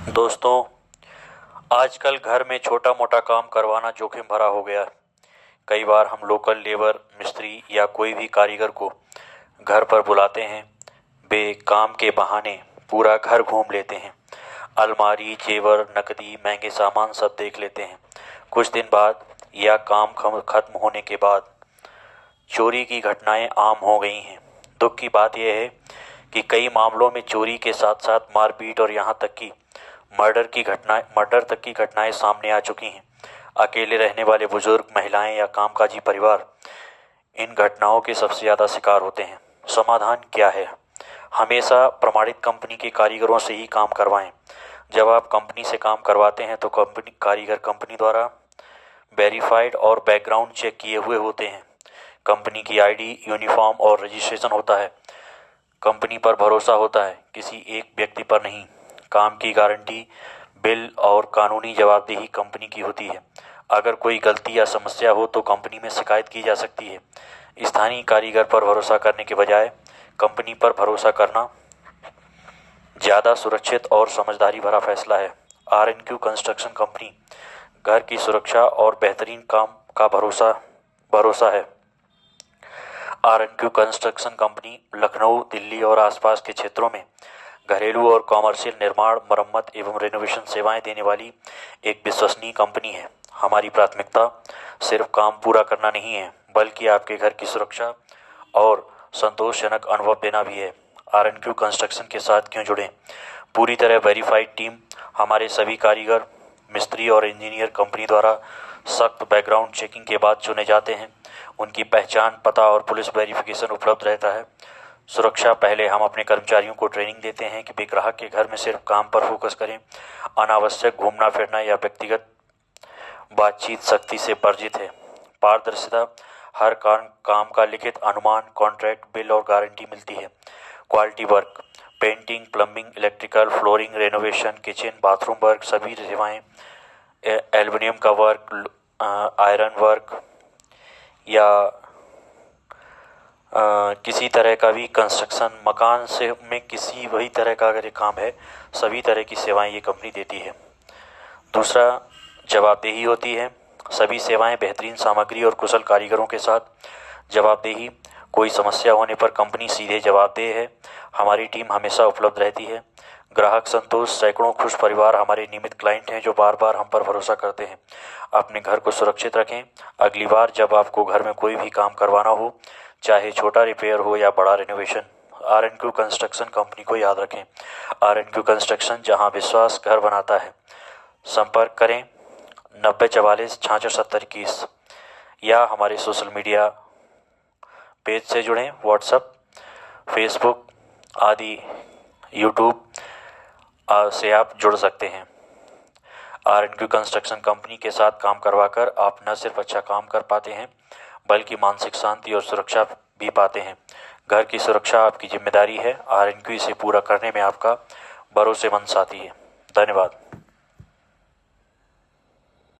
दोस्तों, आजकल घर में छोटा मोटा काम करवाना जोखिम भरा हो गया है। कई बार हम लोकल लेबर, मिस्त्री या कोई भी कारीगर को घर पर बुलाते हैं। वे काम के बहाने पूरा घर घूम लेते हैं। अलमारी, जेवर, नकदी, महंगे सामान सब देख लेते हैं। कुछ दिन बाद या काम खत्म होने के बाद चोरी की घटनाएं आम हो गई हैं। दुख की बात यह है कि कई मामलों में चोरी के साथ साथ मारपीट और यहाँ तक कि मर्डर तक की घटनाएं सामने आ चुकी हैं। अकेले रहने वाले बुजुर्ग, महिलाएं या कामकाजी परिवार इन घटनाओं के सबसे ज़्यादा शिकार होते हैं। समाधान क्या है? हमेशा प्रमाणित कंपनी के कारीगरों से ही काम करवाएं। जब आप कंपनी से काम करवाते हैं तो कारीगर कंपनी द्वारा वेरीफाइड और बैकग्राउंड चेक किए हुए होते हैं। कंपनी की आईडी, यूनिफॉर्म और रजिस्ट्रेशन होता है। कंपनी पर भरोसा होता है, किसी एक व्यक्ति पर नहीं। काम की गारंटी, बिल और कानूनी जवाबदेही कंपनी की होती है। अगर कोई गलती या समस्या हो तो कंपनी में शिकायत की जा सकती है। स्थानीय कारीगर पर भरोसा करने के बजाय कंपनी पर भरोसा करना ज़्यादा सुरक्षित और समझदारी भरा फैसला है। R&Q कंस्ट्रक्शन कंपनी घर की सुरक्षा और बेहतरीन काम का भरोसा है। R&Q construction company Lucknow, Delhi और आसपास के क्षेत्रों में घरेलू और कॉमर्शियल निर्माण, मरम्मत एवं रेनोवेशन सेवाएं देने वाली एक विश्वसनीय कंपनी है। हमारी प्राथमिकता सिर्फ काम पूरा करना नहीं है, बल्कि आपके घर की सुरक्षा और संतोषजनक अनुभव देना भी है। R&Q कंस्ट्रक्शन के साथ क्यों जुड़ें? पूरी तरह वेरीफाइड टीम, हमारे सभी कारीगर, मिस्त्री और इंजीनियर कंपनी द्वारा सख्त बैकग्राउंड चेकिंग के बाद चुने जाते हैं। उनकी पहचान, पता और पुलिस वेरिफिकेशन उपलब्ध रहता है। सुरक्षा पहले हम अपने कर्मचारियों को ट्रेनिंग देते हैं कि वे ग्राहक के घर में सिर्फ काम पर फोकस करें। अनावश्यक घूमना फिरना या व्यक्तिगत बातचीत सख्ती से वर्जित है। पारदर्शिता, हर काम का लिखित अनुमान, कॉन्ट्रैक्ट, बिल और गारंटी मिलती है। Quality work, painting, plumbing, electrical, flooring, renovation, kitchen, bathroom work, सभी सेवाएं, एल्युमिनियम का वर्क, आयरन वर्क या किसी तरह का भी कंस्ट्रक्शन, मकान से में किसी वही तरह का अगर ये काम है, सभी तरह की सेवाएं ये कंपनी देती है। दूसरा, जवाबदेही होती है। सभी सेवाएं बेहतरीन सामग्री और कुशल कारीगरों के साथ। जवाबदेही, कोई समस्या होने पर कंपनी सीधे जवाबदेह है। हमारी टीम हमेशा उपलब्ध रहती है। ग्राहक संतोष, सैकड़ों खुश परिवार हमारे नियमित क्लाइंट हैं जो बार बार हम पर भरोसा करते हैं। अपने घर को सुरक्षित रखें। अगली बार जब आपको घर में कोई भी काम करवाना हो, चाहे छोटा रिपेयर हो या बड़ा रेनोवेशन, R&Q कंस्ट्रक्शन कंपनी को याद रखें। R&Q कंस्ट्रक्शन, जहां विश्वास घर बनाता है। संपर्क करें 9044667021 या हमारे सोशल मीडिया पेज से जुड़ें, व्हाट्सएप, फेसबुक आदि, यूट्यूब से आप जुड़ सकते हैं। R&Q कंस्ट्रक्शन कंपनी के साथ काम करवाकर आप न सिर्फ अच्छा काम कर पाते हैं, बल्कि मानसिक शांति और सुरक्षा भी पाते हैं। घर की सुरक्षा आपकी जिम्मेदारी है। R&Q इसे पूरा करने में आपका भरोसेमंद साथी है। धन्यवाद।